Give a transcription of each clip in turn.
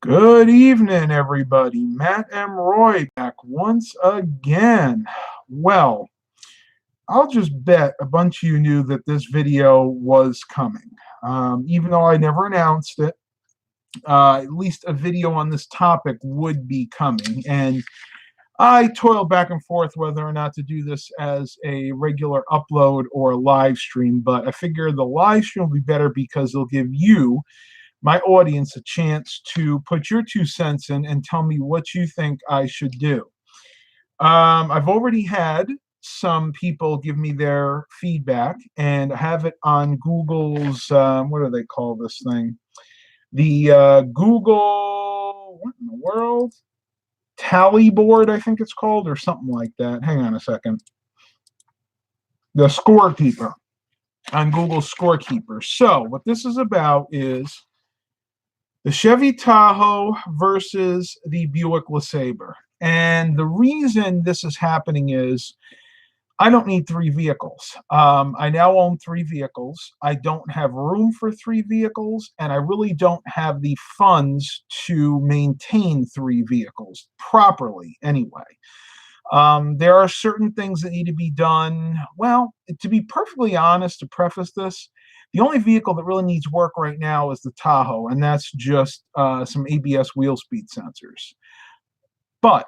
Good evening, everybody. Matt M. Roy back once again. Well, I'll just bet a bunch of you knew that this video was coming. Even though I never announced it, at least a video on this topic would be coming. And I toiled back and forth whether or not to do this as a regular upload or a live stream, but I figure the live stream will be better because it'll give you, my audience, a chance to put your 2 cents in and tell me what you think I should do. I've already had some people give me their feedback, and I have it on Google's, what do they call this thing? The Google, what in the world? Tally board, I think it's called, or something like that. Hang on a second. The scorekeeper, on Google Scorekeeper. So what this is about is the Chevy Tahoe versus the Buick LeSabre. And the reason this is happening is I don't need 3 vehicles. I now own 3 vehicles. I don't have room for 3 vehicles, and I really don't have the funds to maintain 3 vehicles properly anyway. There are certain things that need to be done. Well, to be perfectly honest, to preface this, the only vehicle that really needs work right now is the Tahoe, and that's just some ABS wheel speed sensors. But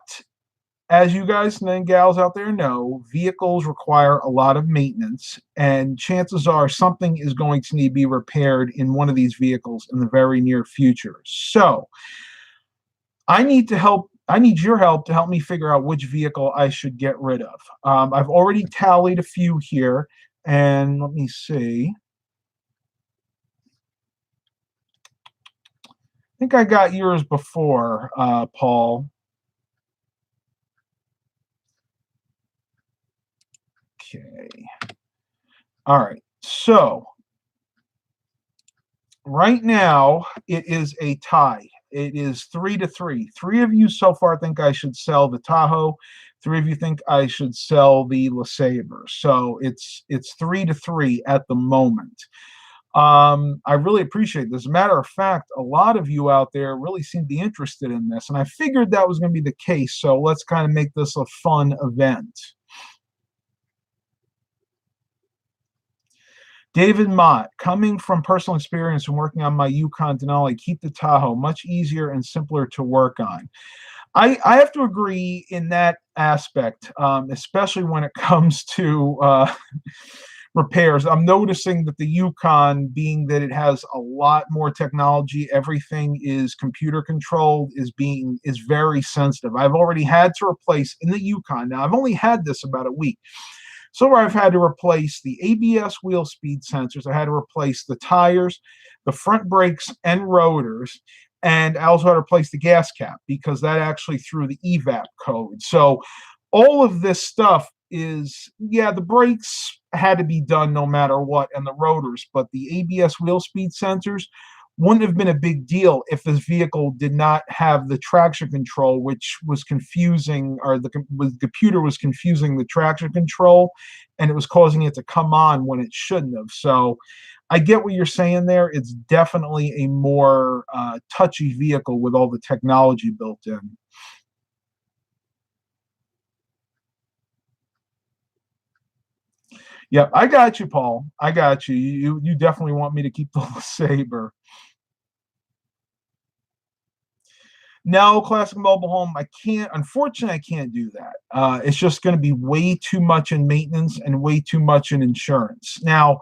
as you guys and gals out there know, vehicles require a lot of maintenance, and chances are something is going to need to be repaired in one of these vehicles in the very near future. So I need your help to help me figure out which vehicle I should get rid of. I've already tallied a few here, and let me see. I think I got yours before, Paul. Okay. All right. So right now it is a tie. It is 3-3. 3 of you so far think I should sell the Tahoe. 3 of you think I should sell the LeSabre. So it's 3-3 at the moment. I really appreciate this. As a matter of fact, a lot of you out there really seem to be interested in this, and I figured that was going to be the case. So let's kind of make this a fun event. David Mott, coming from personal experience and working on my Yukon Denali, keep the Tahoe, much easier and simpler to work on. I have to agree in that aspect, especially when it comes to repairs. I'm noticing that the Yukon, being that it has a lot more technology, everything is computer controlled, is very sensitive. I've already had to replace in the Yukon. Now I've only had this about a week. So I've had to replace the ABS wheel speed sensors. I had to replace the tires, the front brakes and rotors, and I also had to replace the gas cap because that actually threw the evap code. So all of this stuff is, yeah, the brakes had to be done no matter what, and the rotors, but the ABS wheel speed sensors wouldn't have been a big deal if this vehicle did not have the traction control, which was confusing, or the computer was confusing the traction control, and it was causing it to come on when it shouldn't have. So I get what you're saying there. It's definitely a more touchy vehicle with all the technology built in. Yep, I got you, Paul. I got you. You definitely want me to keep the LeSabre. No, Classic Mobile Home, I can't. Unfortunately, I can't do that. It's just going to be way too much in maintenance and way too much in insurance. Now,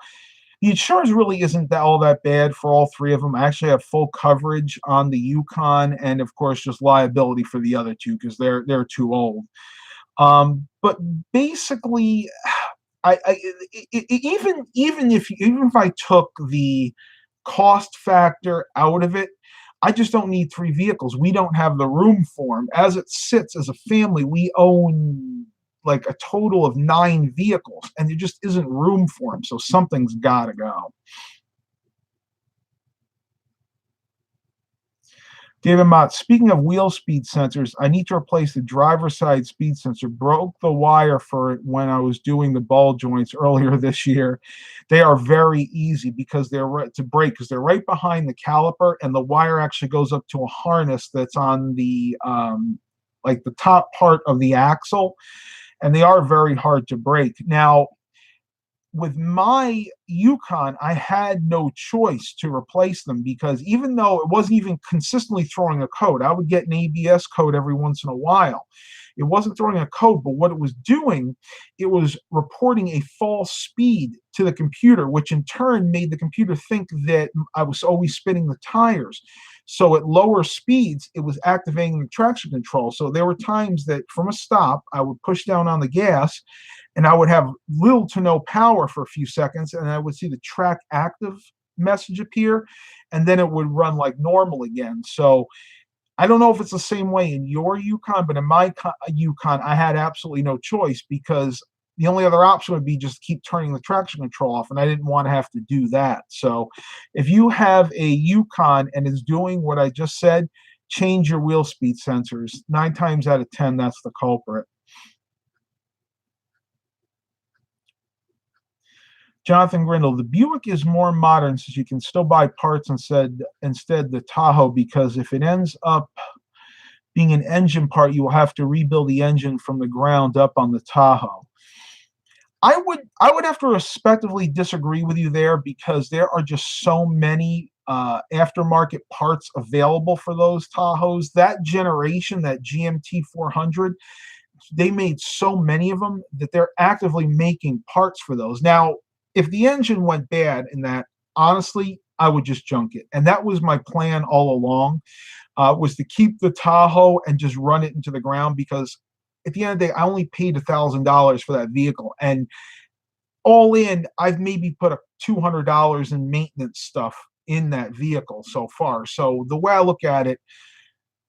the insurance really isn't all that bad for all 3 of them. I actually have full coverage on the Yukon, and of course, just liability for the other 2 because they're too old. But basically, even if I took the cost factor out of it, I just don't need 3 vehicles. We don't have the room for them. As it sits, as a family, we own like a total of 9 vehicles, and there just isn't room for them. So something's got to go. David Mott, speaking of wheel speed sensors, I need to replace the driver's side speed sensor. Broke the wire for it when I was doing the ball joints earlier this year. They are very easy because they're right to break because they're right behind the caliper, and the wire actually goes up to a harness that's on the like the top part of the axle, and they are very hard to break. Now, with my Yukon, I had no choice to replace them because even though it wasn't even consistently throwing a code, I would get an ABS code every once in a while. It wasn't throwing a code, but what it was doing, it was reporting a false speed to the computer, which in turn made the computer think that I was always spinning the tires. So at lower speeds, it was activating the traction control. So there were times that from a stop, I would push down on the gas and I would have little to no power for a few seconds, and I would see the track active message appear, and then it would run like normal again. So I don't know if it's the same way in your Yukon, but in my Yukon, I had absolutely no choice because the only other option would be just keep turning the traction control off, and I didn't want to have to do that. So if you have a Yukon and is doing what I just said, change your wheel speed sensors. 9 times out of 10, that's the culprit. Jonathan Grindle, the Buick is more modern since you can still buy parts instead the Tahoe, because if it ends up being an engine part, you will have to rebuild the engine from the ground up on the Tahoe. I would have to respectively disagree with you there because there are just so many aftermarket parts available for those Tahoes. That generation, that GMT 400, they made so many of them that they're actively making parts for those. Now, if the engine went bad in that, honestly, I would just junk it. And that was my plan all along, was to keep the Tahoe and just run it into the ground because at the end of the day, I only paid $1,000 for that vehicle. And all in, I've maybe put $200 in maintenance stuff in that vehicle so far. So the way I look at it,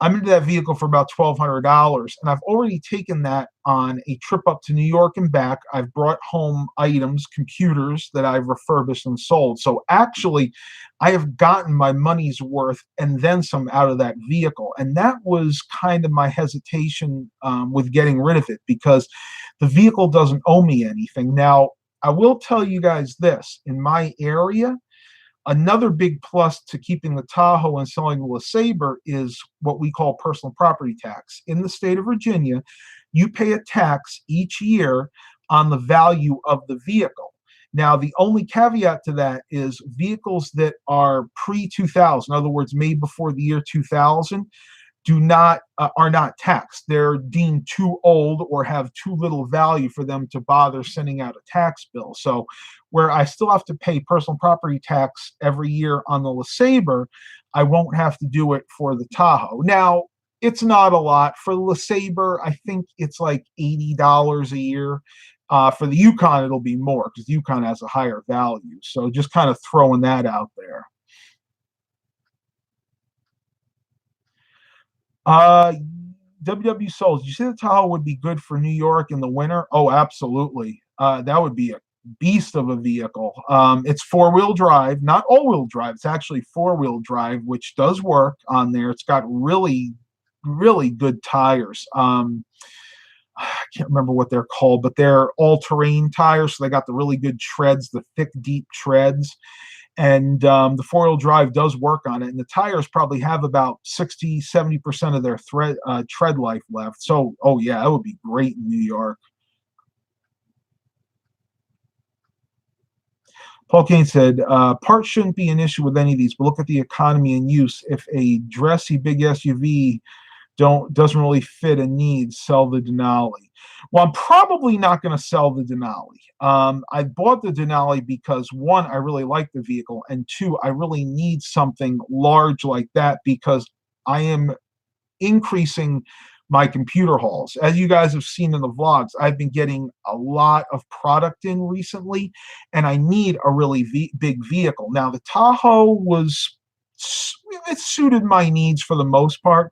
I'm into that vehicle for about $1,200, and I've already taken that on a trip up to New York and back. I've brought home items, computers that I've refurbished and sold. So actually, I have gotten my money's worth and then some out of that vehicle. And that was kind of my hesitation with getting rid of it because the vehicle doesn't owe me anything. Now, I will tell you guys this. In my area, another big plus to keeping the Tahoe and selling the LeSabre is what we call personal property tax. In the state of Virginia, you pay a tax each year on the value of the vehicle. Now, the only caveat to that is vehicles that are pre-2000, in other words, made before the year 2000, are not taxed. They're deemed too old or have too little value for them to bother sending out a tax bill. So where I still have to pay personal property tax every year on the LeSabre, I won't have to do it for the Tahoe. Now, it's not a lot. For the LeSabre, I think it's like $80 a year. For the Yukon, it'll be more because the Yukon has a higher value. So just kind of throwing that out there. WW Souls, you say the Tahoe would be good for New York in the winter? Oh, absolutely. That would be a beast of a vehicle. It's four-wheel drive, not all-wheel drive. It's actually four-wheel drive, which does work on there. It's got really, really good tires. I can't remember what they're called, but they're all-terrain tires, so they got the really good treads, the thick, deep treads. And the four-wheel drive does work on it. And the tires probably have about 60-70% of their tread life left. So, oh, yeah, that would be great in New York. Paul Kane said, parts shouldn't be an issue with any of these, but look at the economy and use. If a dressy big SUV doesn't really fit a need, sell the Denali. Well, I'm probably not going to sell the Denali. I bought the Denali because, one, I really like the vehicle, and two, I really need something large like that because I am increasing my computer hauls. As you guys have seen in the vlogs, I've been getting a lot of product in recently, and I need a really big vehicle. Now, the Tahoe it suited my needs for the most part,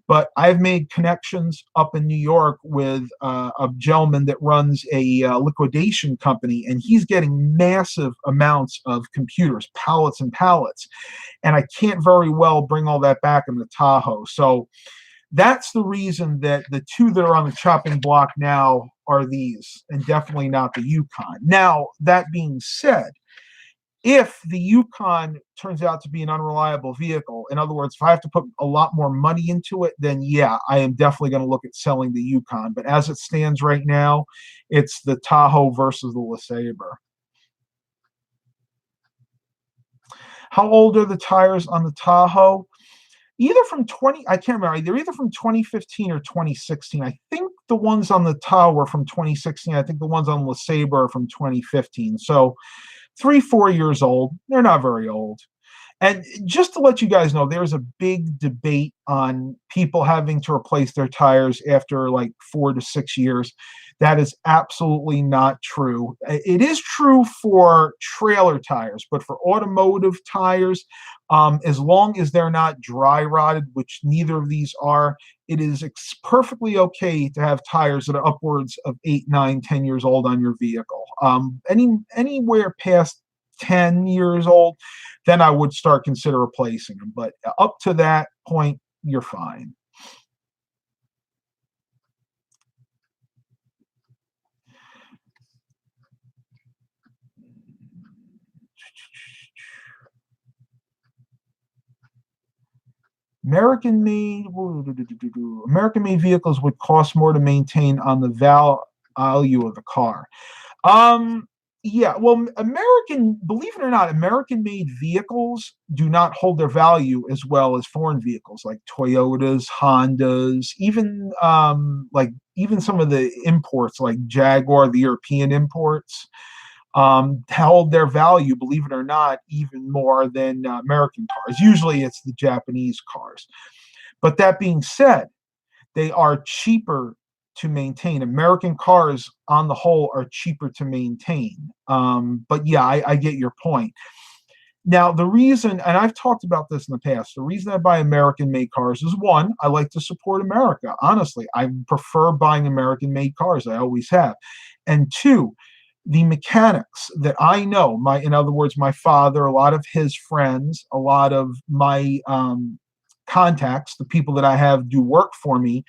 But I've made connections up in New York with a gentleman that runs a liquidation company, and he's getting massive amounts of computers, pallets and pallets. And I can't very well bring all that back in the Tahoe. So that's the reason that the two that are on the chopping block now are these, and definitely not the Yukon. Now, that being said, if the Yukon turns out to be an unreliable vehicle, in other words, if I have to put a lot more money into it, then yeah, I am definitely going to look at selling the Yukon. But as it stands right now, it's the Tahoe versus the LeSabre. How old are the tires on the Tahoe? Either from I can't remember, they're either from 2015 or 2016. I think the ones on the Tahoe were from 2016. I think the ones on LeSabre are from 2015. So 3-4 years old. They're not very old. And just to let you guys know, there's a big debate on people having to replace their tires after like 4 to 6 years. That is absolutely not true. It is true for trailer tires, but for automotive tires, as long as they're not dry rotted, which neither of these are, it is perfectly okay to have tires that are upwards of 8, 9, 10 years old on your vehicle. Anywhere past 10 years old, then I would start consider replacing them. But up to that point, you're fine. American-made vehicles would cost more to maintain on the value of the car. Yeah, well, believe it or not, American-made vehicles do not hold their value as well as foreign vehicles like Toyotas, Hondas, even some of the imports like Jaguar, the European imports, held their value, believe it or not, even more than American cars. Usually it's the Japanese cars. But that being said, they are cheaper to maintain. American cars, on the whole, are cheaper to maintain. But yeah, I get your point. Now, the reason, and I've talked about this in the past, the reason I buy American-made cars is, one, I like to support America. Honestly, I prefer buying American-made cars. I always have. And two, the mechanics that I know, in other words, my father, a lot of his friends, a lot of my contacts, the people that I have do work for me,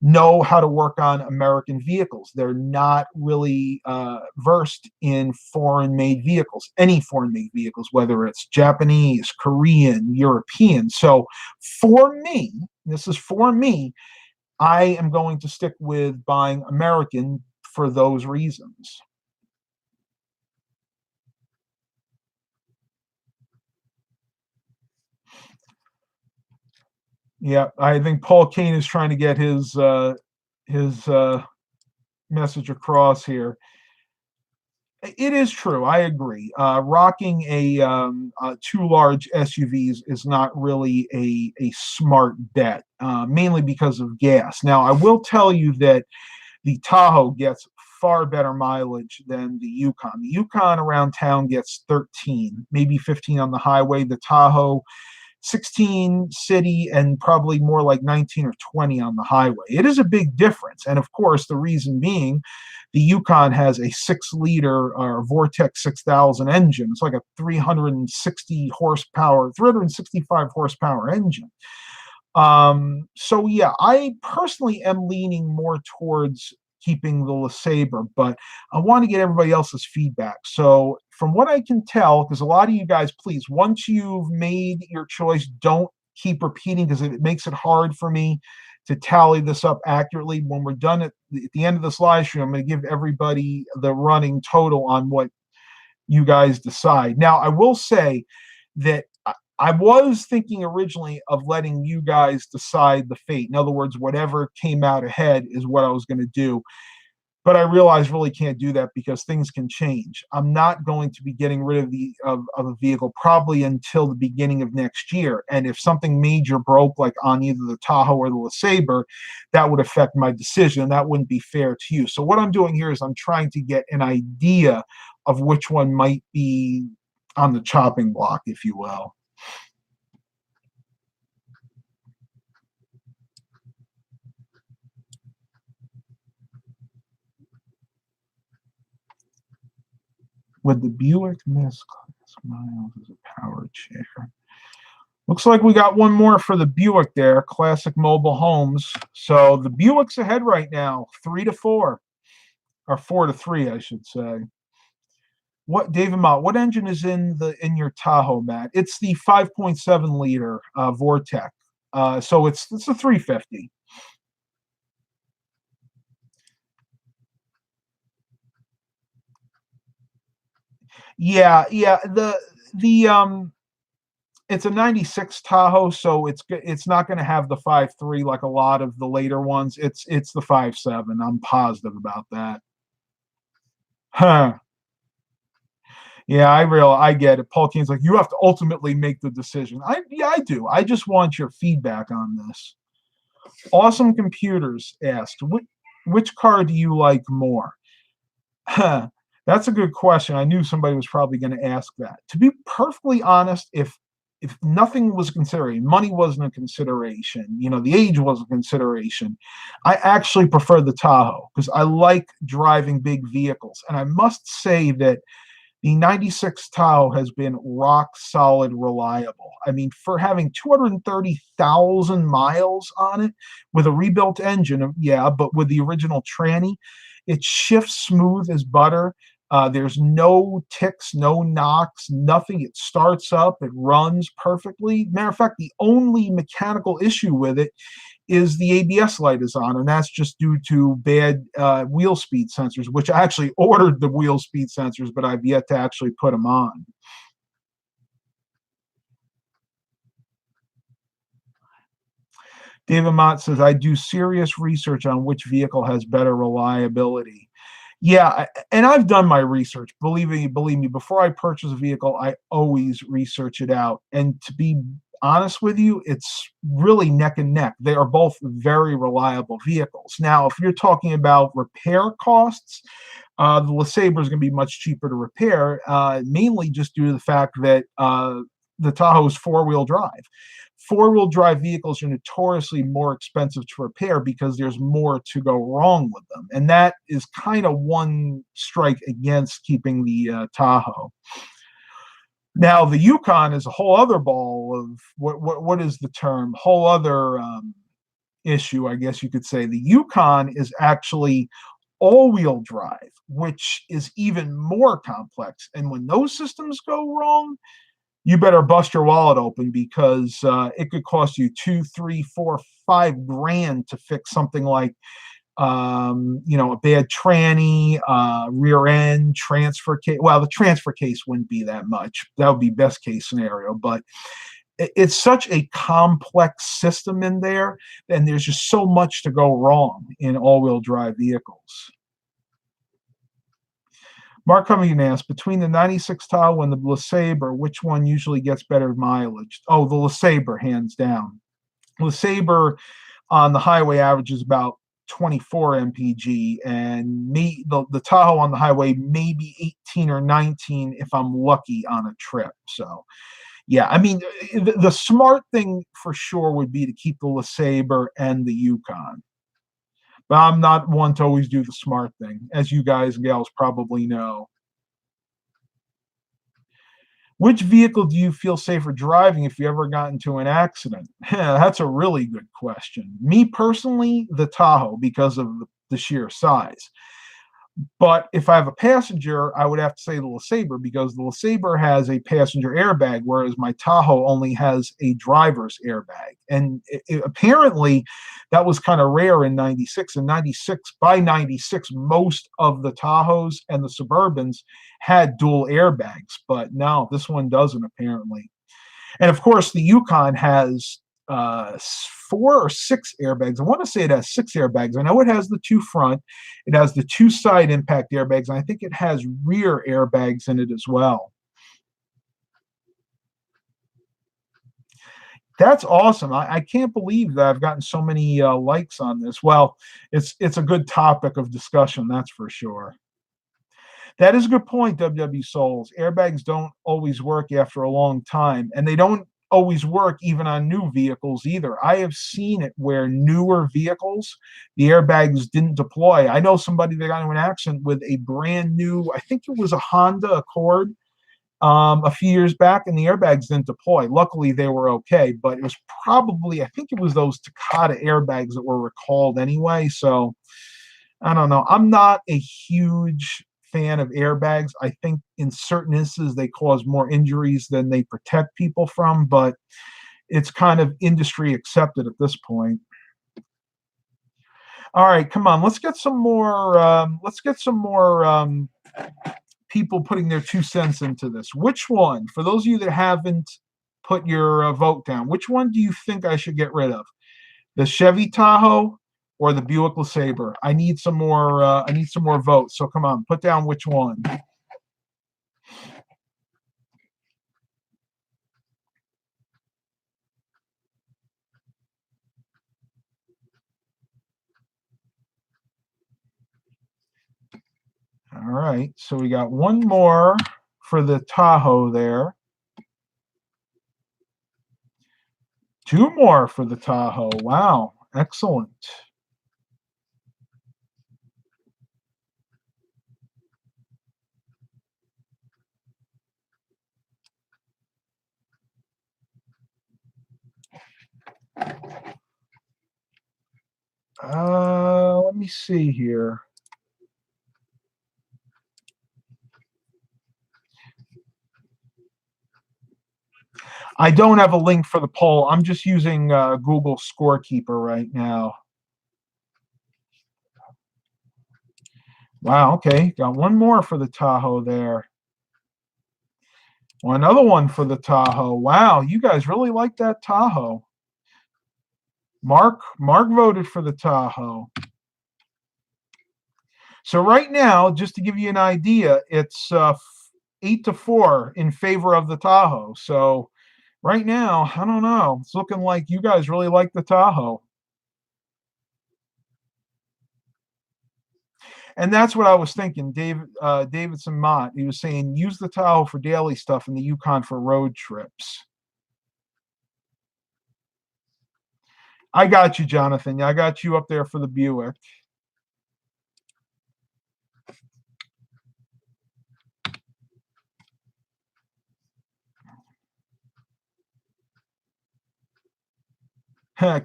know how to work on American vehicles. They're not really versed in foreign-made vehicles, any foreign-made vehicles, whether it's Japanese, Korean, European. So for me, this is for me, I am going to stick with buying American for those reasons. Yeah, I think Paul Kane is trying to get his message across here. It is true. I agree. Rocking two large SUVs is not really a smart bet, mainly because of gas. Now, I will tell you that the Tahoe gets far better mileage than the Yukon. The Yukon around town gets 13, maybe 15 on the highway. The Tahoe 16 city and probably more like 19 or 20 on the highway. It is a big difference. And of course, the reason being, the Yukon has a 6-liter Vortex 6000 engine. It's like a 360 horsepower, 365 horsepower engine. So yeah, I personally am leaning more towards keeping the LeSabre, but I want to get everybody else's feedback. So from what I can tell, because a lot of you guys, please, once you've made your choice, don't keep repeating, because it makes it hard for me to tally this up accurately. When we're done at the end of this live stream, I'm going to give everybody the running total on what you guys decide. Now, I will say that I was thinking originally of letting you guys decide the fate. In other words, whatever came out ahead is what I was going to do. But I realized really can't do that because things can change. I'm not going to be getting rid of a vehicle probably until the beginning of next year. And if something major broke, like on either the Tahoe or the LeSabre, that would affect my decision. That wouldn't be fair to you. So what I'm doing here is I'm trying to get an idea of which one might be on the chopping block, if you will. With the Buick miss class miles as a power chair. Looks like we got one more for the Buick there, Classic Mobile Homes. So the Buick's ahead right now, 3-4, or 4-3, I should say. What, David Mott, what engine is in your Tahoe, Matt? It's the 5.7 liter Vortec. So it's a 350. Yeah, yeah. The it's a 96 Tahoe, so it's not going to have the 5.3 like a lot of the later ones. It's the 5.7. I'm positive about that. Huh. Yeah, I get it. Paul Keene's like, you have to ultimately make the decision. I do. I just want your feedback on this. Awesome Computers asked, which car do you like more? That's a good question. I knew somebody was probably going to ask that. To be perfectly honest, if nothing was considered, money wasn't a consideration, the age was a consideration, I actually prefer the Tahoe because I like driving big vehicles. And I must say that the 96 Tahoe has been rock solid reliable. I mean, for having 230,000 miles on it with a rebuilt engine, yeah, but with the original tranny, it shifts smooth as butter. There's no ticks, no knocks, nothing. It starts up, it runs perfectly. Matter of fact, the only mechanical issue with it is the ABS light is on, and that's just due to bad wheel speed sensors, which I actually ordered the wheel speed sensors, but I've yet to actually put them on. David Mott says, I do serious research on which vehicle has better reliability. Yeah, and I've done my research. Believe me, before I purchase a vehicle, I always research it out. And to be honest with you, it's really neck and neck. They are both very reliable vehicles. Now, if you're talking about repair costs, the LeSabre is going to be much cheaper to repair, mainly just due to the fact that the Tahoe is four-wheel drive. Four-wheel drive vehicles are notoriously more expensive to repair because there's more to go wrong with them. And that is kind of one strike against keeping the Tahoe. Now, the Yukon is a whole other ball of what is the term? Whole other issue, I guess you could say. The Yukon is actually all-wheel drive, which is even more complex. And when those systems go wrong, you better bust your wallet open because it could cost you 2, 3, 4, 5 grand to fix something like, a bad tranny, rear end, transfer case. Well, the transfer case wouldn't be that much. That would be best case scenario, but it's such a complex system in there, and there's just so much to go wrong in all-wheel drive vehicles. Mark Cummings asked, between the 96 Tahoe and the LeSabre, which one usually gets better mileage? Oh, the LeSabre, hands down. LeSabre on the highway averages about 24 mpg, and the Tahoe on the highway maybe 18 or 19 if I'm lucky on a trip. So, yeah, I mean, the smart thing for sure would be to keep the LeSabre and the Yukon. But I'm not one to always do the smart thing, as you guys and gals probably know. Which vehicle do you feel safer driving if you ever got into an accident? That's a really good question. Me personally, the Tahoe, because of the sheer size. But if I have a passenger, I would have to say the LeSabre, because the LeSabre has a passenger airbag, whereas my Tahoe only has a driver's airbag. And apparently that was kind of rare in 96. And by 96, most of the Tahoes and the Suburbans had dual airbags. But no, this one doesn't, apparently. And of course, the Yukon has 4 or 6 airbags. I want to say it has 6 airbags. I know it has the 2 front, it has the 2 side impact airbags, and I think it has rear airbags in it as well. That's awesome. I can't believe that I've gotten so many likes on this. Well, it's a good topic of discussion, that's for sure. That is a good point, WW Souls. Airbags don't always work after a long time, and they don't always work even on new vehicles either. I have seen it where newer vehicles, the airbags didn't deploy. I know somebody that got into an accident with a brand new, I think it was a Honda Accord, a few years back, and the airbags didn't deploy. Luckily, they were okay, but it was probably, I think it was those Takata airbags that were recalled anyway. So I don't know. I'm not a huge fan of airbags. I think in certain instances they cause more injuries than they protect people from, but it's kind of industry accepted at this point. All right, come on. Let's get some more. People putting their 2 cents into this. Which one, for those of you that haven't put your vote down, which one do you think I should get rid of? The Chevy Tahoe or the Buick LeSabre? I need some more. I need some more votes. So come on, put down which one. All right, so we got one more for the Tahoe there. 2 more for the Tahoe. Wow, excellent. Let me see here. I don't have a link for the poll. I'm just using Google Scorekeeper right now. Wow, okay. Got one more for the Tahoe there. Well, another one for the Tahoe. Wow, you guys really like that Tahoe. Mark voted for the Tahoe. So right now, just to give you an idea, it's 8-4 in favor of the Tahoe. So right now, I don't know. It's looking like you guys really like the Tahoe. And that's what I was thinking. Davidson Mott, he was saying, use the Tahoe for daily stuff and the Yukon for road trips. I got you, Jonathan. I got you up there for the Buick.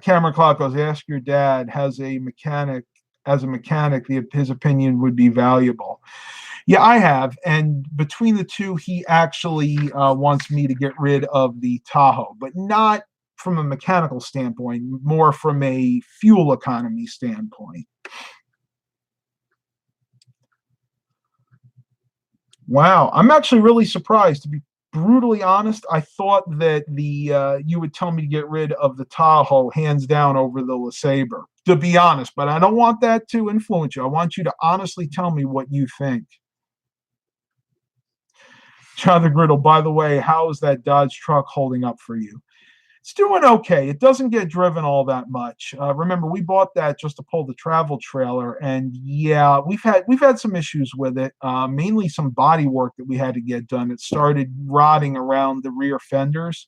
Cameron Clark goes, ask your dad, as a mechanic, his opinion would be valuable. Yeah, I have. And between the two, he actually wants me to get rid of the Tahoe, but not from a mechanical standpoint, more from a fuel economy standpoint. Wow, I'm actually really surprised, to be brutally honest. I thought that you would tell me to get rid of the Tahoe hands down over the LeSabre, to be honest, but I don't want that to influence you. I want you to honestly tell me what you think. Jonathan Griddle, by the way, how is that Dodge truck holding up for you? It's doing okay. It doesn't get driven all that much. Remember, we bought that just to pull the travel trailer, and yeah, we've had some issues with it. Mainly some body work that we had to get done. It started rotting around the rear fenders,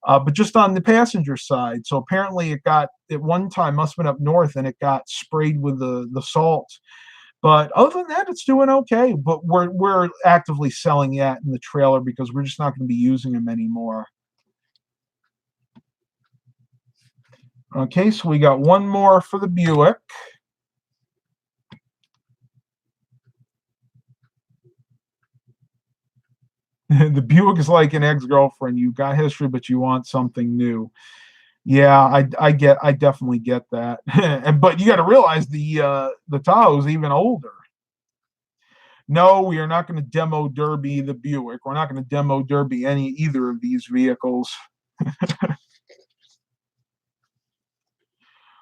but just on the passenger side. So apparently, it got at one time must have been up north, and it got sprayed with the salt. But other than that, it's doing okay. But we're actively selling that in the trailer because we're just not going to be using them anymore. Okay, so we got one more for the Buick. The Buick is like an ex-girlfriend. You got history, but you want something new. Yeah, I definitely get that. But you got to realize the Tahoe is even older. No, we are not going to demo derby the Buick. We're not going to demo derby either of these vehicles.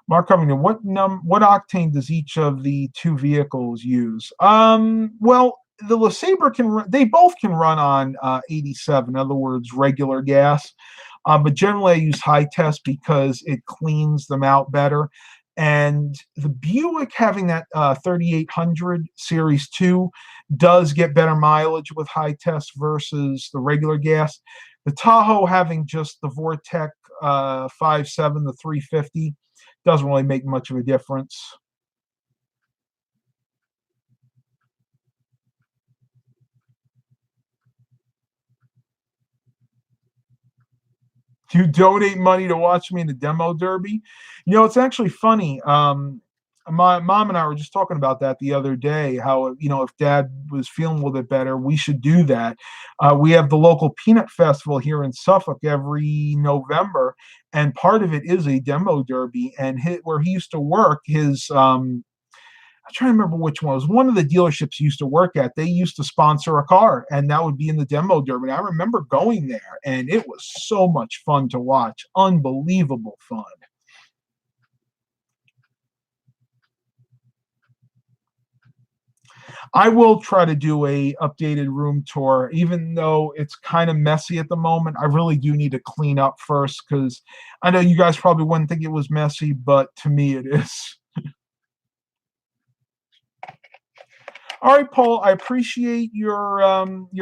Mark Covington, what octane does each of the two vehicles use? Well, the LeSabre they both can run on 87, in other words, regular gas. But generally, I use high test because it cleans them out better. And the Buick, having that 3800 Series 2, does get better mileage with high test versus the regular gas. The Tahoe having just the Vortec 5.7, the 350, doesn't really make much of a difference. You donate money to watch me in the demo derby. It's actually funny. My mom and I were just talking about that the other day. How if Dad was feeling a little bit better, we should do that. We have the local peanut festival here in Suffolk every November, and part of it is a demo derby. And where he used to work, his I'm trying to remember which one. It was one of the dealerships he used to work at. They used to sponsor a car, and that would be in the demo derby. I remember going there, and it was so much fun to watch. Unbelievable fun. I will try to do a updated room tour, even though it's kind of messy at the moment. I really do need to clean up first because I know you guys probably wouldn't think it was messy, but to me it is. All right, Paul, I appreciate your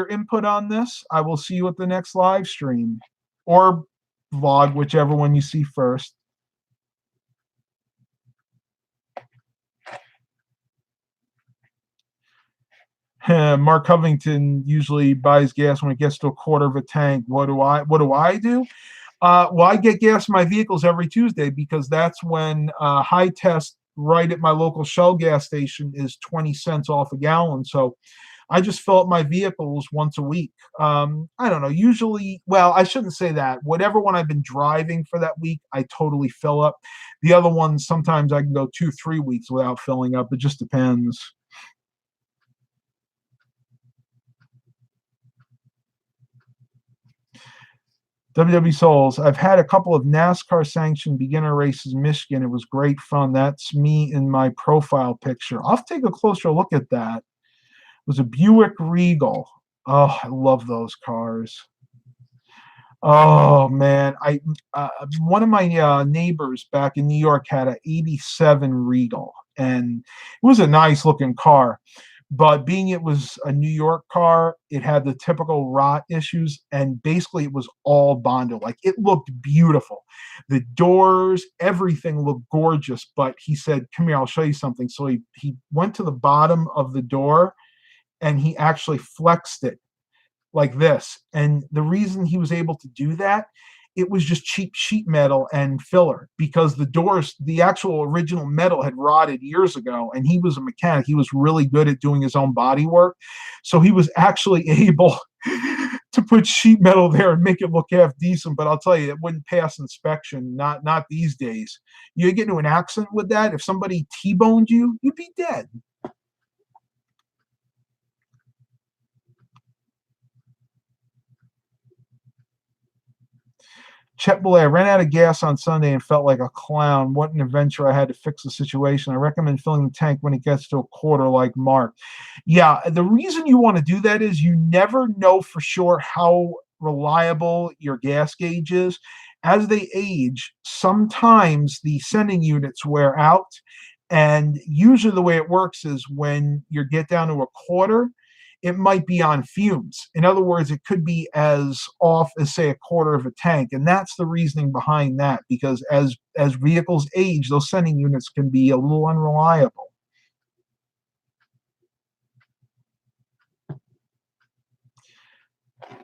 input on this. I will see you at the next live stream or vlog, whichever one you see first. Mark Covington usually buys gas when it gets to a quarter of a tank. What do I do? Well, I get gas in my vehicles every Tuesday because that's when high test right at my local Shell gas station is 20 cents off a gallon. So I just fill up my vehicles once a week. I don't know. Usually, well, I shouldn't say that. Whatever one I've been driving for that week, I totally fill up. The other ones, sometimes I can go 2-3 weeks without filling up. It just depends. WW Souls, I've had a couple of NASCAR sanctioned beginner races in Michigan. It was great fun. That's me in my profile picture. I'll take a closer look at that. It was a Buick Regal. Oh, I love those cars. Oh man, I one of my neighbors back in New York had an '87 Regal, and it was a nice looking car. But being it was a New York car, it had the typical rot issues, and basically it was all Bondo. Like it looked beautiful, the doors, everything looked gorgeous. But he said, "Come here, I'll show you something." So he went to the bottom of the door, and he actually flexed it like this. And the reason he was able to do that, it was just cheap sheet metal and filler because the doors, the actual original metal had rotted years ago. And he was a mechanic. He was really good at doing his own body work. So he was actually able to put sheet metal there and make it look half decent. But I'll tell you, it wouldn't pass inspection. Not these days. You get into an accident with that. If somebody T-boned you, you'd be dead. Chet Boulay, I ran out of gas on Sunday and felt like a clown. What an adventure I had to fix the situation. I recommend filling the tank when it gets to a quarter like Mark. Yeah, the reason you want to do that is you never know for sure how reliable your gas gauge is. As they age, sometimes the sending units wear out. And usually the way it works is when you get down to a quarter, it might be on fumes. In other words, it could be as off as say a quarter of a tank, and that's the reasoning behind that. Because as vehicles age, those sending units can be a little unreliable.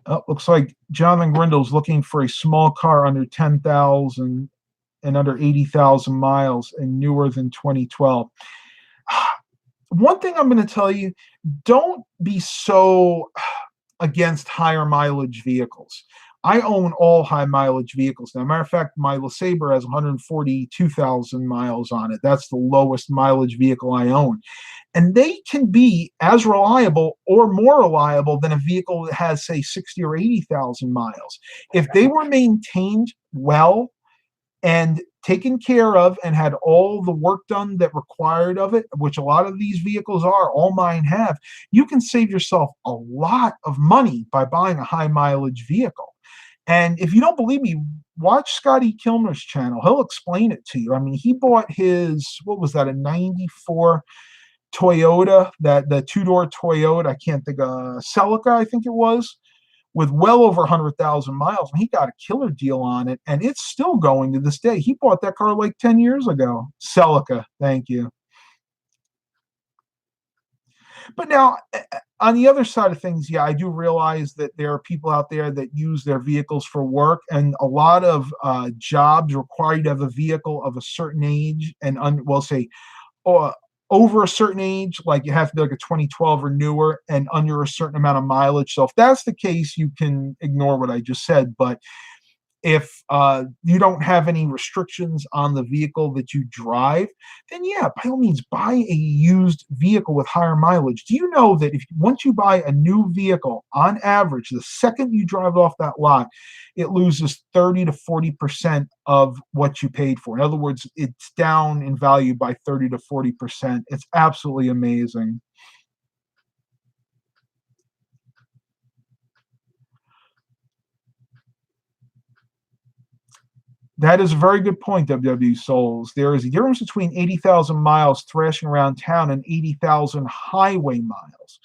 Oh, looks like Jonathan Grindle's looking for a small car under 10,000 and under 80,000 miles and newer than 2012. One thing I'm going to tell you, don't be so against higher mileage vehicles. I own all high mileage vehicles. Now, matter of fact, my LeSabre has 142,000 miles on it. That's the lowest mileage vehicle I own. And they can be as reliable or more reliable than a vehicle that has, say, 60 or 80,000 miles. If they were maintained well and taken care of and had all the work done that required of it, which a lot of these vehicles are, all mine have, you can save yourself a lot of money by buying a high mileage vehicle. And if you don't believe me, watch Scotty Kilmer's channel. He'll explain it to you. I mean, he bought his, what was that, a 94 Toyota, that the two-door Toyota, I can't think of, Celica, I think it was, with well over 100,000 miles. And he got a killer deal on it, and it's still going to this day. He bought that car like 10 years ago. Celica, thank you. But now, on the other side of things, yeah, I do realize that there are people out there that use their vehicles for work, and a lot of jobs require you to have a vehicle of a certain age and, well, say, uh, over a certain age, like you have to be like a 2012 or newer and under a certain amount of mileage. So if that's the case, you can ignore what I just said. But if you don't have any restrictions on the vehicle that you drive, then yeah, by all means, buy a used vehicle with higher mileage. Do you know that if once you buy a new vehicle, on average, the second you drive off that lot, it loses 30 to 40% of what you paid for? In other words, it's down in value by 30 to 40%. It's absolutely amazing. That is a very good point, WW Souls. There is a difference between 80,000 miles thrashing around town and 80,000 highway miles.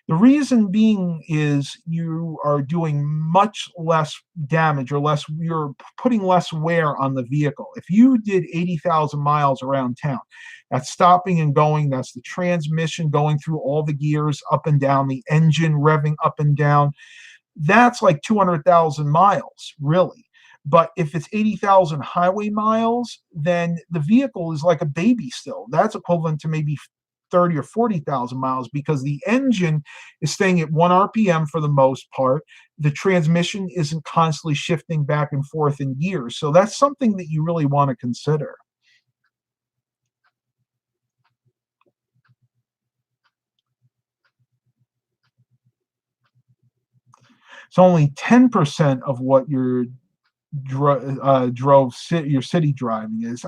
The reason being is you are doing much less damage, or less, you're putting less wear on the vehicle. If you did 80,000 miles around town, that's stopping and going, that's the transmission going through all the gears up and down, the engine revving up and down. That's like 200,000 miles, really. But if it's 80,000 highway miles, then the vehicle is like a baby still. That's equivalent to maybe 30 or 40,000 miles, because the engine is staying at 1 RPM for the most part. The transmission isn't constantly shifting back and forth in gears. So that's something that you really want to consider. It's only 10% of what your your city driving is.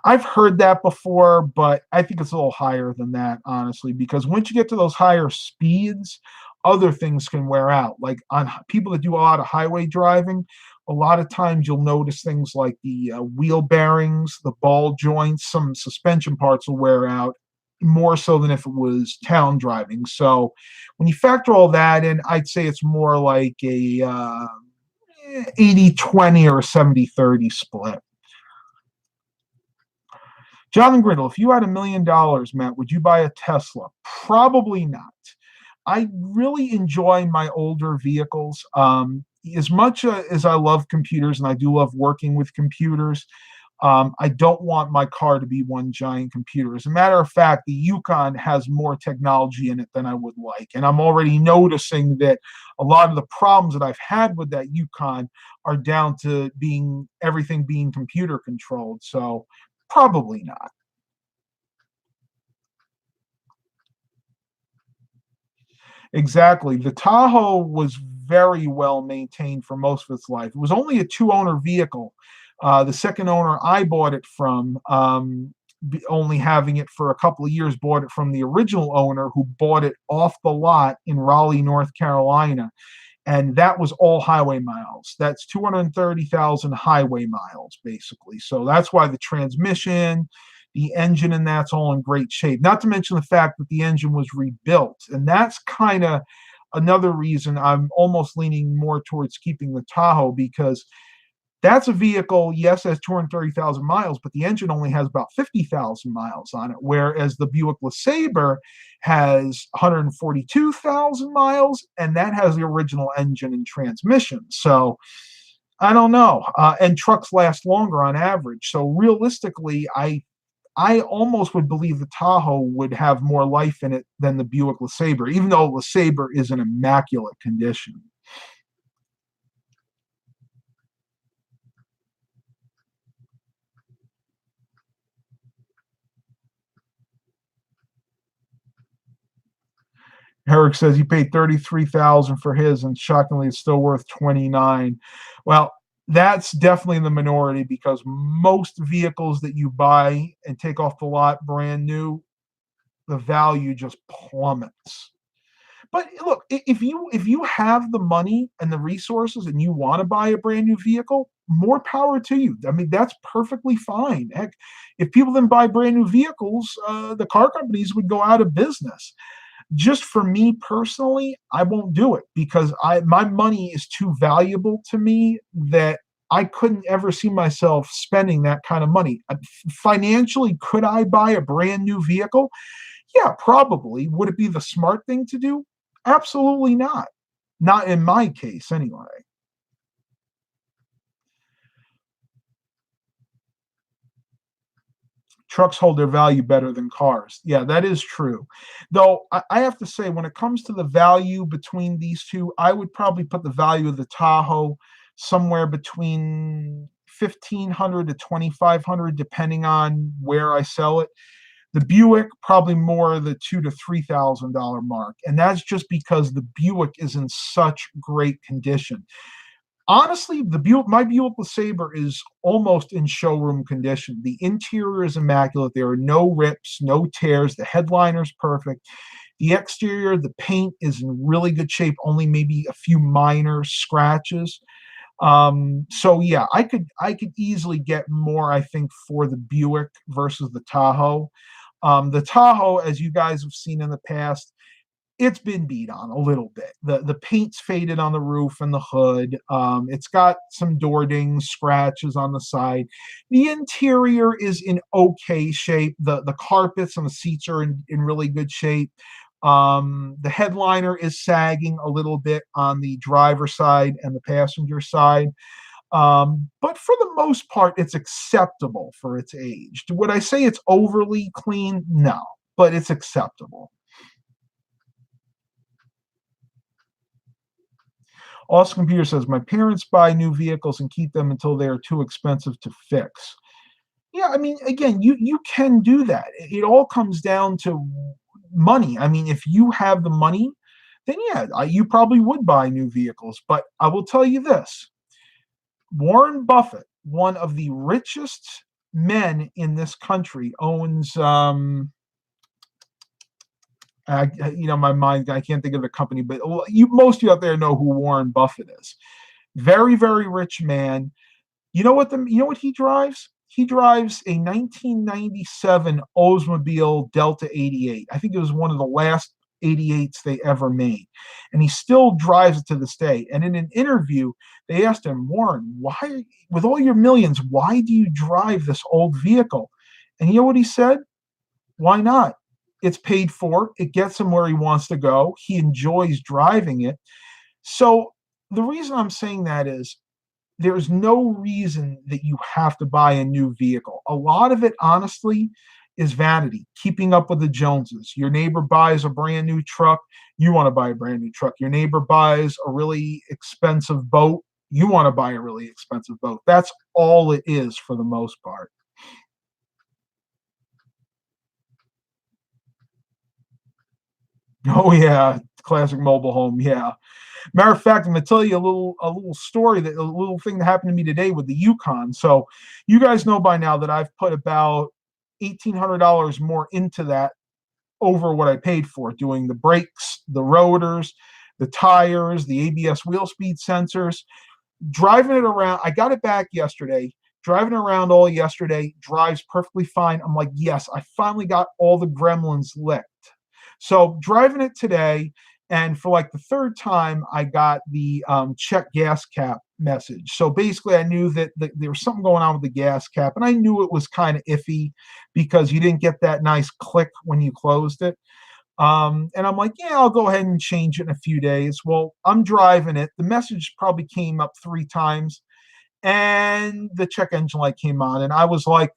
I've heard that before, but I think it's a little higher than that, honestly, because once you get to those higher speeds, other things can wear out. Like on people that do a lot of highway driving, a lot of times you'll notice things like the wheel bearings, the ball joints, some suspension parts will wear out more so than if it was town driving. So when you factor all that in, I'd say it's more like a 80-20 or a 70-30 split. Jonathan Grindle, if you had $1 million, Matt, would you buy a Tesla? Probably not. I really enjoy my older vehicles. As much as I love computers, and I do love working with computers, I don't want my car to be one giant computer. As a matter of fact, the Yukon has more technology in it than I would like. And I'm already noticing that a lot of the problems that I've had with that Yukon are down to everything being computer controlled. So probably not. Exactly. The Tahoe was very well maintained for most of its life. It was only a two-owner vehicle. The second owner I bought it from, only having it for a couple of years, bought it from the original owner, who bought it off the lot in Raleigh, North Carolina. And that was all highway miles. That's 230,000 highway miles, basically. So that's why the transmission, the engine, and that's all in great shape. Not to mention the fact that the engine was rebuilt. And that's kind of another reason I'm almost leaning more towards keeping the Tahoe, because that's a vehicle, yes, has 230,000 miles, but the engine only has about 50,000 miles on it, whereas the Buick LeSabre has 142,000 miles, and that has the original engine and transmission. So I don't know. And trucks last longer on average. So realistically, I almost would believe the Tahoe would have more life in it than the Buick LeSabre, even though LeSabre is in immaculate condition. Herrick says he paid 33,000 for his, and shockingly, it's still worth 29. Well, that's definitely in the minority, because most vehicles that you buy and take off the lot brand new, the value just plummets. But look, if you have the money and the resources and you want to buy a brand new vehicle, more power to you. I mean, that's perfectly fine. Heck, if people didn't buy brand new vehicles, the car companies would go out of business. Just for me personally, I won't do it because my money is too valuable to me that I couldn't ever see myself spending that kind of money. Financially, could I buy a brand new vehicle? Yeah, probably. Would it be the smart thing to do? Absolutely not. Not in my case, anyway. Trucks hold their value better than cars. Yeah, that is true. Though I have to say, when it comes to the value between these two, I would probably put the value of the Tahoe somewhere between 1,500 to 2,500, depending on where I sell it. The Buick probably more the $2,000 to $3,000 mark, and that's just because the Buick is in such great condition. Honestly, my Buick LeSabre is almost in showroom condition. The interior is immaculate. There are no rips, no tears. The headliner's perfect. The exterior, the paint is in really good shape. Only maybe a few minor scratches. So yeah, I could easily get more, I think, for the Buick versus the Tahoe. The Tahoe, as you guys have seen in the past, it's been beat on a little bit. The paint's faded on the roof and the hood. It's got some door dings, scratches on the side. The interior is in okay shape. The carpets and the seats are in really good shape. The headliner is sagging a little bit on the driver's side and the passenger side. But for the most part, it's acceptable for its age. Would I say it's overly clean? No, but it's acceptable. Awesome Computer says, my parents buy new vehicles and keep them until they are too expensive to fix. Yeah, I mean, again, you can do that. It all comes down to money. I mean, if you have the money, then yeah, you probably would buy new vehicles. But I will tell you this: Warren Buffett, one of the richest men in this country, owns my mind, I can't think of the company, but most of you out there know who Warren Buffett is. Very, very rich man. You know what he drives? He drives a 1997 Oldsmobile Delta 88. I think it was one of the last 88s they ever made. And he still drives it to this day. And in an interview, they asked him, Warren, why, with all your millions, why do you drive this old vehicle? And you know what he said? Why not? It's paid for. It gets him where he wants to go. He enjoys driving it. So the reason I'm saying that is there's no reason that you have to buy a new vehicle. A lot of it, honestly, is vanity, keeping up with the Joneses. Your neighbor buys a brand new truck, you want to buy a brand new truck. Your neighbor buys a really expensive boat, you want to buy a really expensive boat. That's all it is for the most part. Oh yeah, classic mobile home. Yeah. Matter of fact, I'm gonna tell you a little story a little thing that happened to me today with the Yukon. So you guys know by now that I've put about $1,800 more into that over what I paid for, doing the brakes, the rotors, the tires, the ABS wheel speed sensors, driving it around. I got it back yesterday. Driving around all yesterday, drives perfectly fine. I'm like, yes, I finally got all the gremlins licked. So driving it today, and for like the third time, I got the check gas cap message. So basically, I knew that there was something going on with the gas cap, and I knew it was kind of iffy because you didn't get that nice click when you closed it. And I'm like, yeah, I'll go ahead and change it in a few days. Well, I'm driving it. The message probably came up 3 times, and the check engine light came on, and I was like,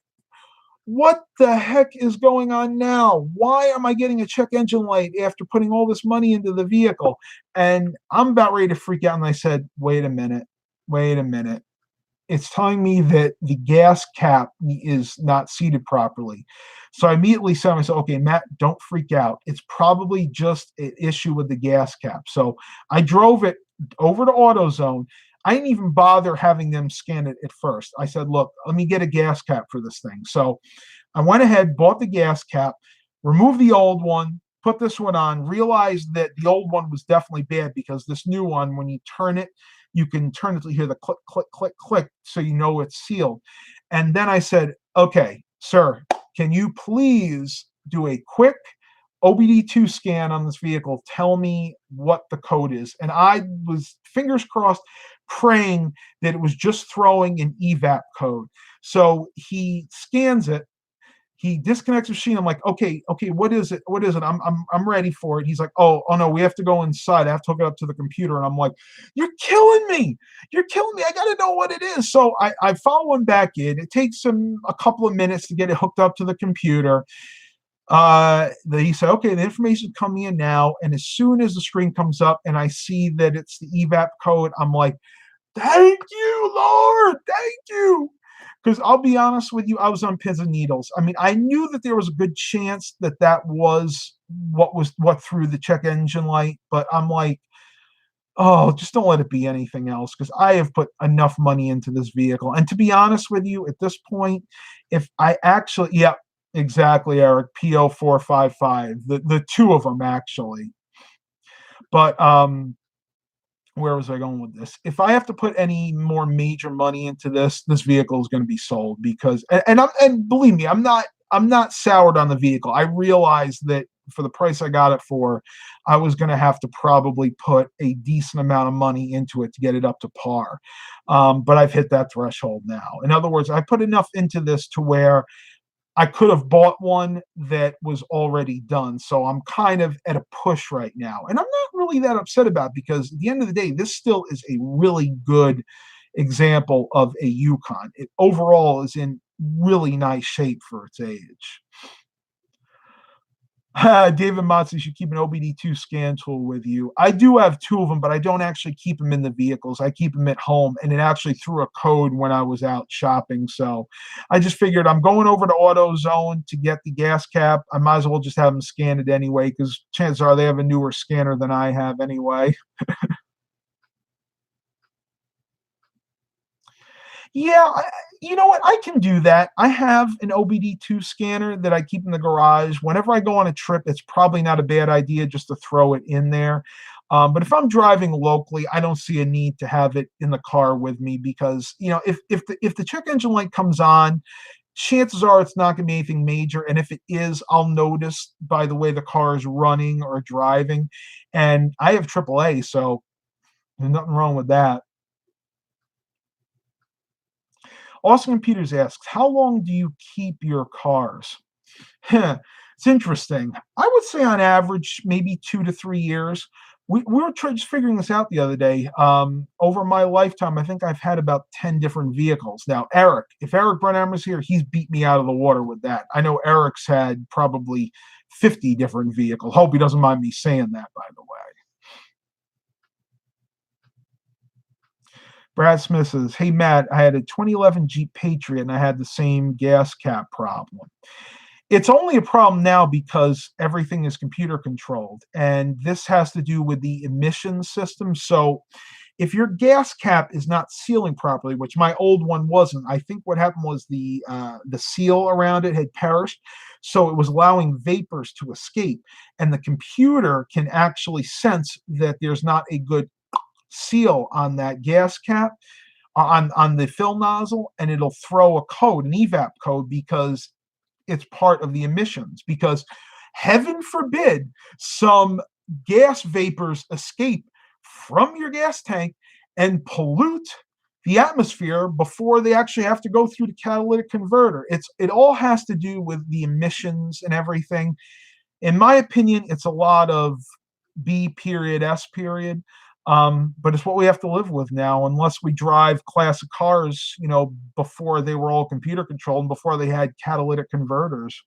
what the heck is going on now? Why am I getting a check engine light after putting all this money into the vehicle? And I'm about ready to freak out. And I said, wait a minute, wait a minute. It's telling me that the gas cap is not seated properly. So I immediately said to myself, okay, Matt, don't freak out. It's probably just an issue with the gas cap. So I drove it over to AutoZone. I didn't even bother having them scan it at first. I said, look, let me get a gas cap for this thing. So I went ahead, bought the gas cap, removed the old one, put this one on, realized that the old one was definitely bad because this new one, when you turn it, you can turn it to hear the click, click, click, click, so you know it's sealed. And then I said, okay, sir, can you please do a quick OBD2 scan on this vehicle, tell me what the code is. And I was, fingers crossed, praying that it was just throwing an evap code. So he scans it. He disconnects the machine. I'm like, okay, what is it? What is it? I'm ready for it. He's like, oh no, we have to go inside. I have to hook it up to the computer. And I'm like, you're killing me. You're killing me. I got to know what it is. So I follow him back in. It takes him a couple of minutes to get it hooked up to the computer. He said, okay, the information's coming in now. And as soon as the screen comes up and I see that it's the evap code, I'm like, thank you, Lord. Thank you. Because I'll be honest with you, I was on pins and needles. I mean, I knew that there was a good chance that that was what threw the check engine light, but I'm like, oh, just don't let it be anything else, because I have put enough money into this vehicle. And to be honest with you, at this point, if I actually, yeah, exactly, Eric, PO455, the two of them actually. But where was I going with this? If I have to put any more major money into this vehicle is going to be sold, because and believe me, I'm not soured on the vehicle. I realize that for the price I got it for, I was going to have to probably put a decent amount of money into it to get it up to par. But I've hit that threshold now. In other words, I put enough into this to where I could have bought one that was already done. So I'm kind of at a push right now. And I'm not really that upset about it, because at the end of the day, this still is a really good example of a Yukon. It overall is in really nice shape for its age. David Mott says you keep an OBD2 scan tool with you. I do have two of them, but I don't actually keep them in the vehicles. I keep them at home, and it actually threw a code when I was out shopping. So I just figured I'm going over to AutoZone to get the gas cap. I might as well just have them scan it anyway, because chances are they have a newer scanner than I have anyway. Yeah, you know what? I can do that. I have an OBD2 scanner that I keep in the garage. Whenever I go on a trip, it's probably not a bad idea just to throw it in there. But if I'm driving locally, I don't see a need to have it in the car with me, because if the check engine light comes on, chances are it's not going to be anything major. And if it is, I'll notice by the way the car is running or driving. And I have AAA, so there's nothing wrong with that. Austin Peters asks, how long do you keep your cars? It's interesting. I would say on average, maybe 2 to 3 years. We were just figuring this out the other day. Over my lifetime, I think I've had about 10 different vehicles. Now, if Eric Brunhammer's here, he's beat me out of the water with that. I know Eric's had probably 50 different vehicles. Hope he doesn't mind me saying that, by the way. Brad Smith says, hey, Matt, I had a 2011 Jeep Patriot and I had the same gas cap problem. It's only a problem now because everything is computer controlled, and this has to do with the emissions system. So if your gas cap is not sealing properly, which my old one wasn't, I think what happened was the seal around it had perished. So it was allowing vapors to escape, and the computer can actually sense that there's not a good seal on that gas cap, on the fill nozzle, and it'll throw a code, an evap code, because it's part of the emissions. Because heaven forbid some gas vapors escape from your gas tank and pollute the atmosphere before they actually have to go through the catalytic converter. It all has to do with the emissions and everything. In my opinion, it's a lot of B period, S period. But it's what we have to live with now, unless we drive classic cars, before they were all computer controlled and before they had catalytic converters.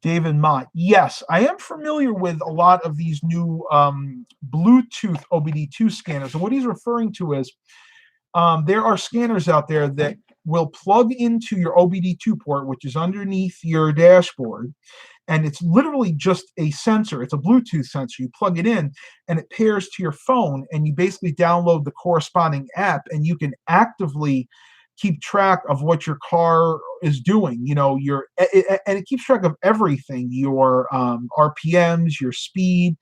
David Mott, yes, I am familiar with a lot of these new Bluetooth OBD2 scanners. And what he's referring to is there are scanners out there that will plug into your OBD2 port, which is underneath your dashboard. And it's literally just a sensor. It's a Bluetooth sensor. You plug it in, and it pairs to your phone, and you basically download the corresponding app, and you can actively keep track of what your car is doing. And it keeps track of everything: your RPMs, your speed,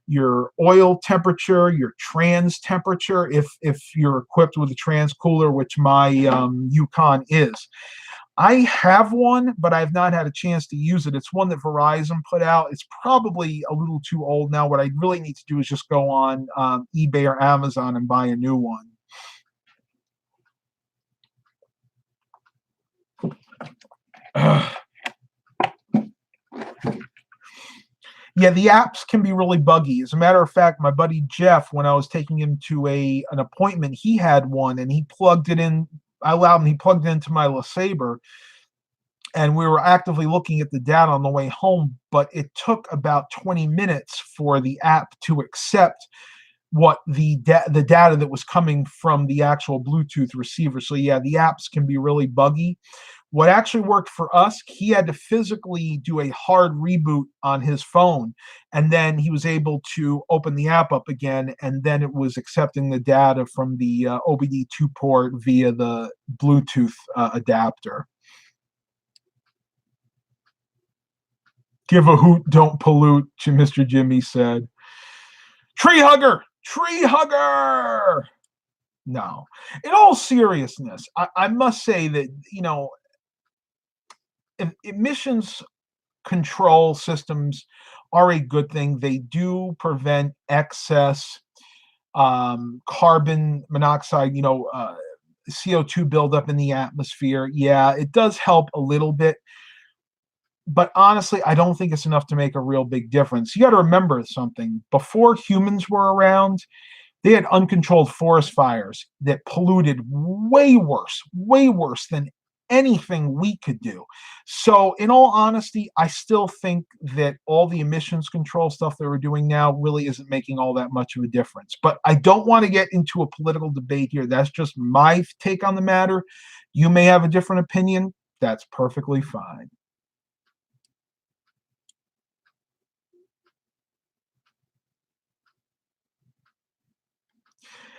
your oil temperature, your trans temperature, if you're equipped with a trans cooler, which my Yukon is. I have one, but I've not had a chance to use it. It's one that Verizon put out. It's probably a little too old now. What I really need to do is just go on eBay or Amazon and buy a new one. Yeah, the apps can be really buggy. As a matter of fact, my buddy Jeff, when I was taking him to an appointment, he had one and he plugged it in. I allowed him, he plugged it into my LeSabre, and we were actively looking at the data on the way home, but it took about 20 minutes for the app to accept what the data that was coming from the actual Bluetooth receiver. So yeah, the apps can be really buggy. What actually worked for us, he had to physically do a hard reboot on his phone, and then he was able to open the app up again, and then it was accepting the data from the OBD2 port via the Bluetooth adapter. Give a hoot, don't pollute, Mr. Jimmy said. Tree hugger! Tree hugger! No. In all seriousness, I must say that, emissions control systems are a good thing. They do prevent excess carbon monoxide, CO2 buildup in the atmosphere. Yeah, it does help a little bit. But honestly, I don't think it's enough to make a real big difference. You got to remember something. Before humans were around, they had uncontrolled forest fires that polluted way worse than anything we could do. So, in all honesty, I still think that all the emissions control stuff that we're doing now really isn't making all that much of a difference. But I don't want to get into a political debate here. That's just my take on the matter. You may have a different opinion. That's perfectly fine.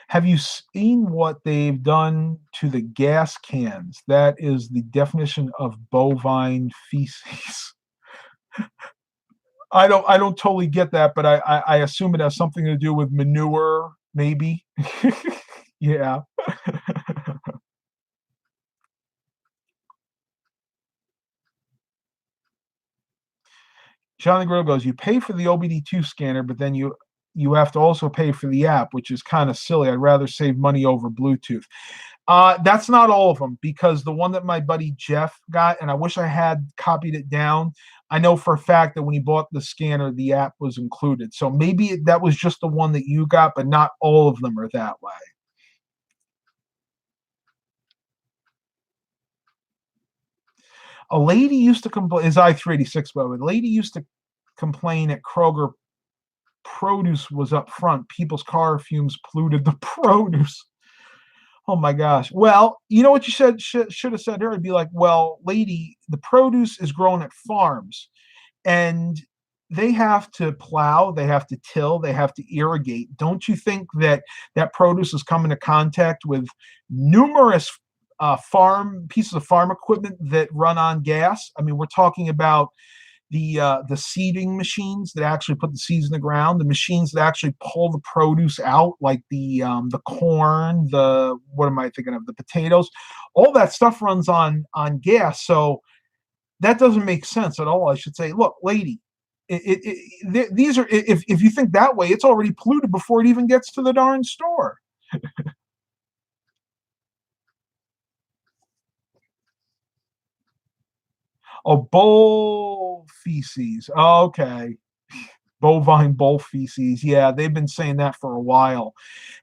Have you seen what they've done to the gas cans? That is the definition of bovine feces. I don't totally get that, but I assume it has something to do with manure, maybe. Yeah. Johnny Grill goes, you pay for the OBD2 scanner, but then you have to also pay for the app, which is kind of silly. I'd rather save money over Bluetooth. That's not all of them, because the one that my buddy Jeff got, and I wish I had copied it down, I know for a fact that when he bought the scanner, the app was included. So maybe that was just the one that you got, but not all of them are that way. A lady used to complain, is I-386, by the way. The lady used to complain at Kroger produce was up front. People's car fumes polluted the produce. Oh my gosh. Well, you know what you should have said to her? I'd be like, well, lady, the produce is grown at farms, and they have to plow, they have to till, they have to irrigate. Don't you think that that produce is coming into contact with numerous farm pieces of farm equipment that run on gas? I mean, we're talking about the seeding machines that actually put the seeds in the ground, the machines that actually pull the produce out, like the corn, the what am I thinking of? The potatoes, all that stuff runs on gas. So that doesn't make sense at all. I should say, look, lady, these are if you think that way, it's already polluted before it even gets to the darn store. Oh, bull feces. Oh, okay. Bovine bull feces. Yeah, they've been saying that for a while,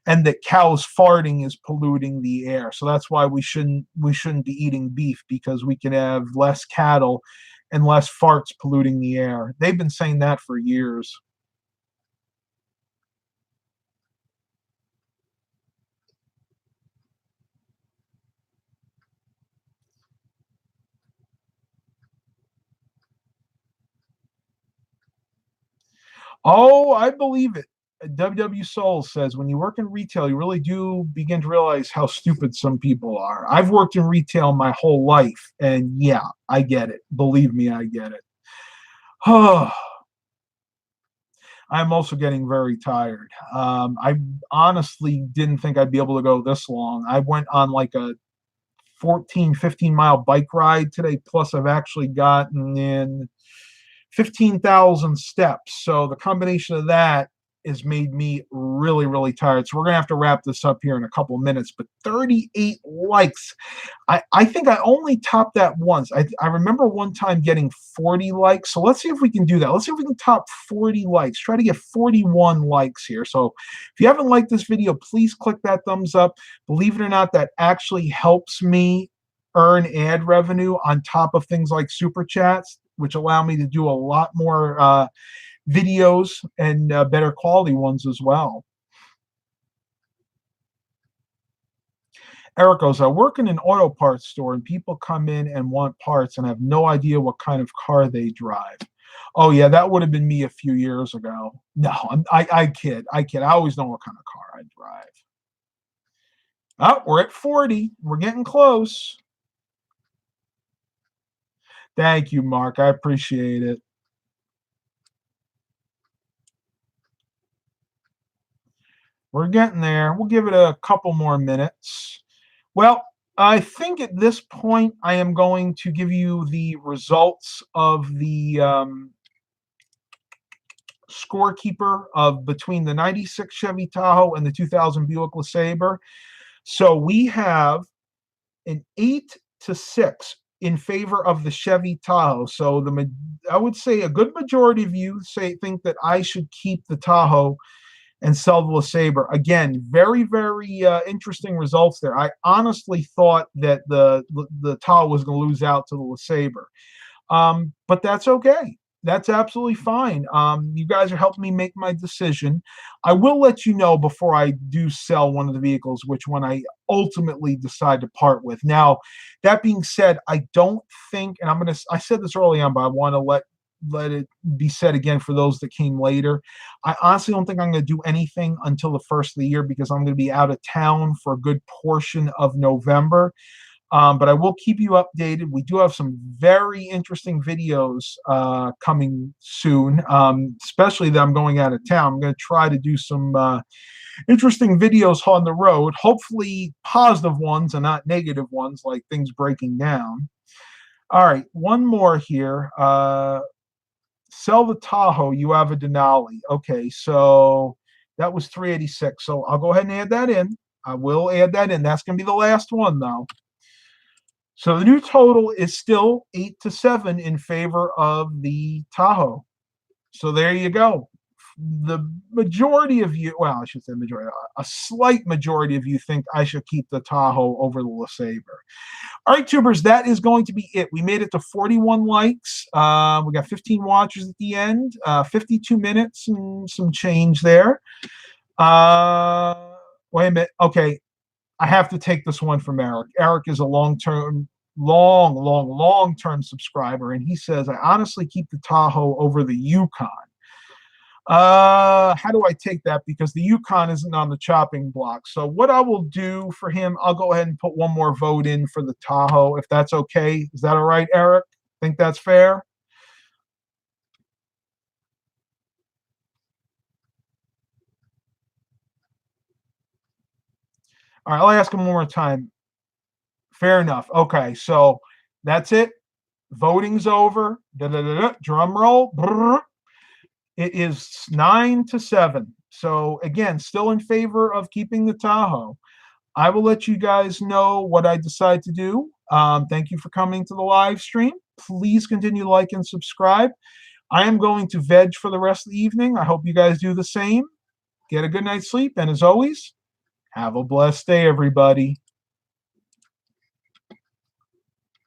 and that cows farting is polluting the air. So that's why we shouldn't be eating beef, because we can have less cattle and less farts polluting the air. They've been saying that for years. Oh, I believe it. WW Soul says, when you work in retail, you really do begin to realize how stupid some people are. I've worked in retail my whole life, and yeah, I get it. Believe me, I get it. I'm also getting very tired. I honestly didn't think I'd be able to go this long. I went on like a 14, 15-mile bike ride today. Plus, I've actually gotten in 15,000 steps. So the combination of that has made me really, really tired. So we're going to have to wrap this up here in a couple of minutes. But 38 likes. I think I only topped that once. I remember one time getting 40 likes. So let's see if we can do that. Let's see if we can top 40 likes. Try to get 41 likes here. So if you haven't liked this video, please click that thumbs up. Believe it or not, that actually helps me earn ad revenue on top of things like super chats, which allow me to do a lot more videos and better quality ones as well. Eric goes, I work in an auto parts store and people come in and want parts and have no idea what kind of car they drive. Oh yeah, that would have been me a few years ago. No, I kid. I always know what kind of car I drive. Oh, we're at 40. We're getting close. Thank you, Mark. I appreciate it. We're getting there. We'll give it a couple more minutes. Well, I think at this point I am going to give you the results of the scorekeeper of between the 96 Chevy Tahoe and the 2000 Buick LeSabre. So we have an 8-6 in favor of the Chevy Tahoe. So I would say a good majority of you think that I should keep the Tahoe and sell the LeSabre. Again, very, very interesting results there. I honestly thought that the Tahoe was going to lose out to the LeSabre. But that's okay. That's absolutely fine. You guys are helping me make my decision. I will let you know before I do sell one of the vehicles which one I ultimately decide to part with. Now, that being said, I don't think, and I said this early on, but I want to let it be said again for those that came later. I honestly don't think I'm going to do anything until the first of the year because I'm going to be out of town for a good portion of November. But I will keep you updated. We do have some very interesting videos coming soon, especially that I'm going out of town. I'm going to try to do some interesting videos on the road, hopefully positive ones and not negative ones like things breaking down. All right, one more here. Sell the Tahoe, you have a Denali. Okay, so that was 386. So I'll go ahead and add that in. I will add that in. That's going to be the last one, though. So the new total is still 8-7 in favor of the Tahoe. So there you go. The majority of you, well, I should say majority, a slight majority of you think I should keep the Tahoe over the LeSabre. All right, tubers, that is going to be it. We made it to 41 likes. We got 15 watchers at the end, 52 minutes and some change there. Wait a minute. Okay, I have to take this one from Eric. Eric is a long-term subscriber, and he says, I honestly keep the Tahoe over the Yukon. How do I take that? Because the Yukon isn't on the chopping block. So what I will do for him, I'll go ahead and put one more vote in for the Tahoe, if that's okay. Is that all right, Eric? Think that's fair? All right, I'll ask him one more time. Fair enough. Okay, so that's it. Voting's over. Drum roll. Brrr. It is 9-7. So again, still in favor of keeping the Tahoe. I will let you guys know what I decide to do. Thank you for coming to the live stream. Please continue to like and subscribe. I am going to veg for the rest of the evening. I hope you guys do the same. Get a good night's sleep. And as always, have a blessed day, everybody.